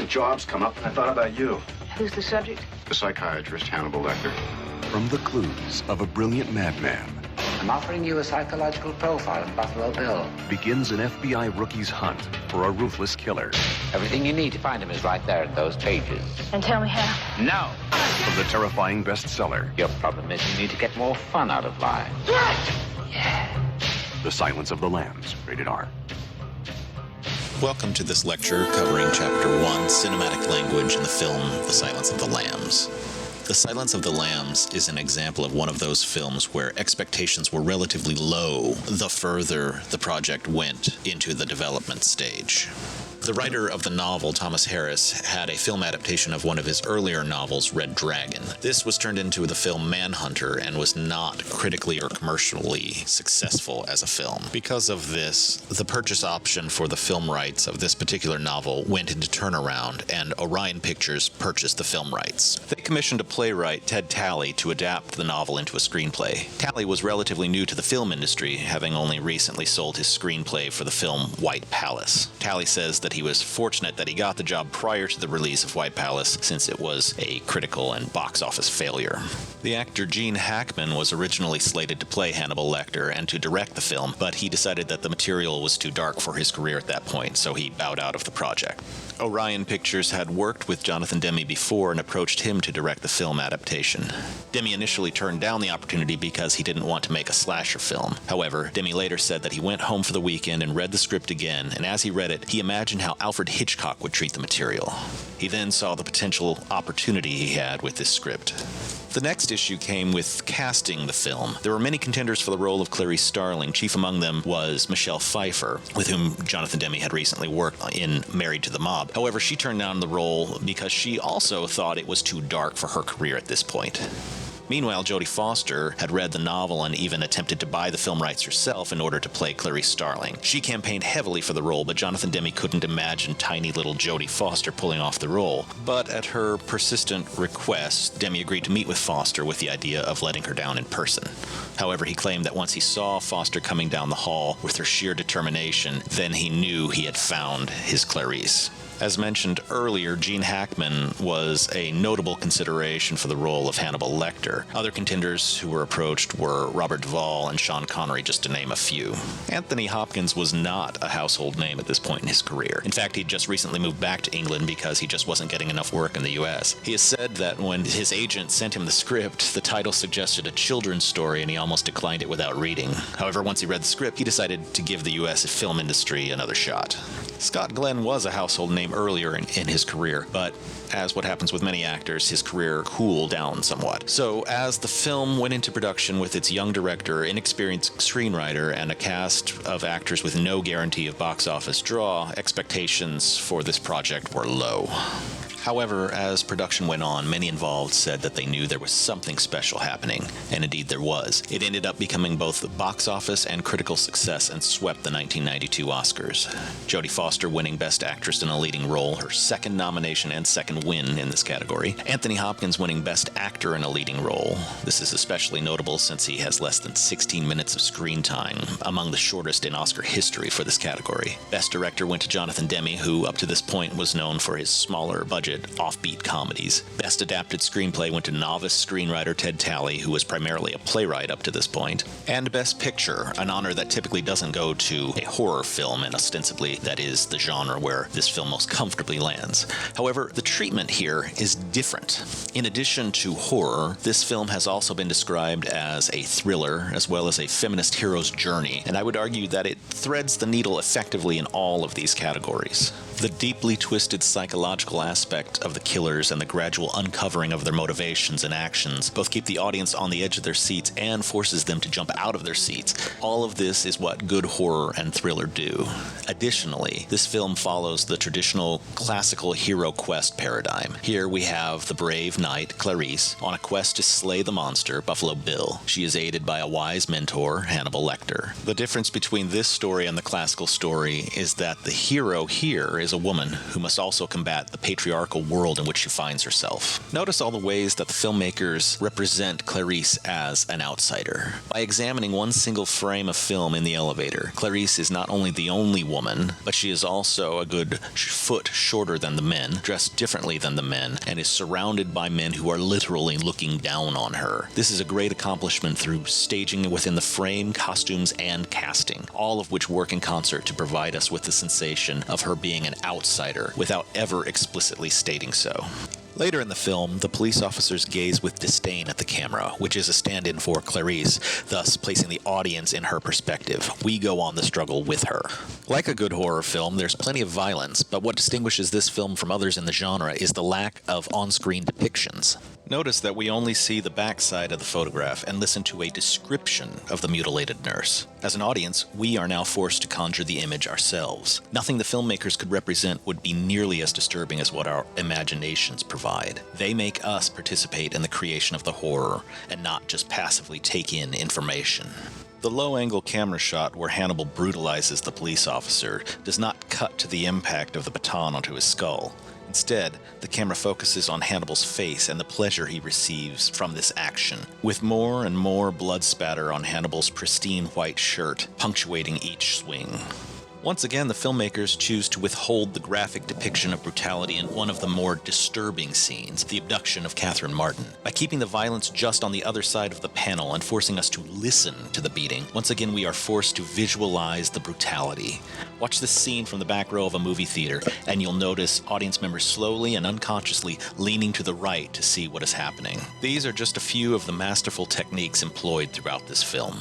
jobs come up, and I thought about you. Who's the subject? The psychiatrist, Hannibal Lecter. From the clues of a brilliant madman I'm offering you a psychological profile of Buffalo Bill. begins an FBI rookie's hunt for a ruthless killer. Everything you need to find him is right there in those pages. And tell me how. No! From the terrifying bestseller, Your problem is you need to get more fun out of life. The Silence of the Lambs, rated R. Welcome to this lecture covering Chapter 1, Cinematic Language in the film The Silence of the Lambs. The Silence of the Lambs is an example of one of those films where expectations were relatively low the further the project went into the development stage. The writer of the novel, Thomas Harris, had a film adaptation of one of his earlier novels, Red Dragon. This was turned into the film Manhunter and was not critically or commercially successful as a film. Because of this, the purchase option for the film rights of this particular novel went into turnaround, and Orion Pictures purchased the film rights. They commissioned a playwright, Ted Talley, to adapt the novel into a screenplay. Talley was relatively new to the film industry, having only recently sold his screenplay for the film White Palace. Talley says that he was fortunate that he got the job prior to the release of White Palace, since it was a critical and box office failure. The actor Gene Hackman was originally slated to play Hannibal Lecter and to direct the film, but he decided that the material was too dark for his career at that point, so he bowed out of the project. Orion Pictures had worked with Jonathan Demme before and approached him to direct the film adaptation. Demme initially turned down the opportunity because he didn't want to make a slasher film. However, Demme later said that he went home for the weekend and read the script again, and as he read it, he imagined how Alfred Hitchcock would treat the material. He then saw the potential opportunity he had with this script. The next issue came with casting the film. There were many contenders for the role of Clarice Starling. Chief among them was Michelle Pfeiffer, with whom Jonathan Demme had recently worked in Married to the Mob. However, she turned down the role because she also thought it was too dark for her career at this point. Meanwhile, Jodie Foster had read the novel and even attempted to buy the film rights herself in order to play Clarice Starling. She campaigned heavily for the role, but Jonathan Demme couldn't imagine tiny little Jodie Foster pulling off the role. But at her persistent request, Demme agreed to meet with Foster with the idea of letting her down in person. However, he claimed that once he saw Foster coming down the hall with her sheer determination, then he knew he had found his Clarice. As mentioned earlier, Gene Hackman was a notable consideration for the role of Hannibal Lecter. Other contenders who were approached were Robert Duvall and Sean Connery, just to name a few. Anthony Hopkins was not a household name at this point in his career. In fact, he'd just recently moved back to England because he just wasn't getting enough work in the US. He has said that when his agent sent him the script, the title suggested a children's story and he almost declined it without reading. However, once he read the script, he decided to give the US film industry another shot. Scott Glenn was a household name earlier in his career, but as what happens with many actors, his career cooled down somewhat. So as the film went into production with its young director, inexperienced screenwriter, and a cast of actors with no guarantee of box office draw, expectations for this project were low. However, as production went on, many involved said that they knew there was something special happening, and indeed there was. It ended up becoming both the box office and critical success and swept the 1992 Oscars. Jodie Foster winning Best Actress in a Leading Role, her second nomination and second win in this category. Anthony Hopkins winning Best Actor in a Leading Role. This is especially notable since he has less than 16 minutes of screen time, among the shortest in Oscar history for this category. Best Director went to Jonathan Demme, who up to this point was known for his smaller budget offbeat comedies. Best Adapted Screenplay went to novice screenwriter Ted Talley, who was primarily a playwright up to this point. And Best Picture, an honor that typically doesn't go to a horror film, and ostensibly that is the genre where this film most comfortably lands. However, the treatment here is different. In addition to horror, this film has also been described as a thriller, as well as a feminist hero's journey, and I would argue that it threads the needle effectively in all of these categories. The deeply twisted psychological aspect of the killers and the gradual uncovering of their motivations and actions both keep the audience on the edge of their seats and forces them to jump out of their seats. All of this is what good horror and thriller do. Additionally, this film follows the traditional classical hero quest paradigm. Here we have the brave knight, Clarice, on a quest to slay the monster, Buffalo Bill. She is aided by a wise mentor, Hannibal Lecter. The difference between this story and the classical story is that the hero here is is a woman who must also combat the patriarchal world in which she finds herself. Notice all the ways that the filmmakers represent Clarice as an outsider. By examining one single frame of film in the elevator, Clarice is not only the only woman, but she is also a good foot shorter than the men, dressed differently than the men, and is surrounded by men who are literally looking down on her. This is a great accomplishment through staging within the frame, costumes, and casting, all of which work in concert to provide us with the sensation of her being an outsider without ever explicitly stating so. Later in the film, the police officers gaze with disdain at the camera, which is a stand-in for Clarice, thus placing the audience in her perspective. We go on the struggle with her. Like a good horror film, there's plenty of violence, but what distinguishes this film from others in the genre is the lack of on-screen depictions. Notice that we only see the backside of the photograph and listen to a description of the mutilated nurse. As an audience, we are now forced to conjure the image ourselves. Nothing the filmmakers could represent would be nearly as disturbing as what our imaginations provide. They make us participate in the creation of the horror and not just passively take in information. The low-angle camera shot where Hannibal brutalizes the police officer does not cut to the impact of the baton onto his skull. Instead, the camera focuses on Hannibal's face and the pleasure he receives from this action, with more and more blood spatter on Hannibal's pristine white shirt, punctuating each swing. Once again, the filmmakers choose to withhold the graphic depiction of brutality in one of the more disturbing scenes, the abduction of Catherine Martin. By keeping the violence just on the other side of the panel and forcing us to listen to the beating, once again we are forced to visualize the brutality. Watch this scene from the back row of a movie theater, and you'll notice audience members slowly and unconsciously leaning to the right to see what is happening. These are just a few of the masterful techniques employed throughout this film.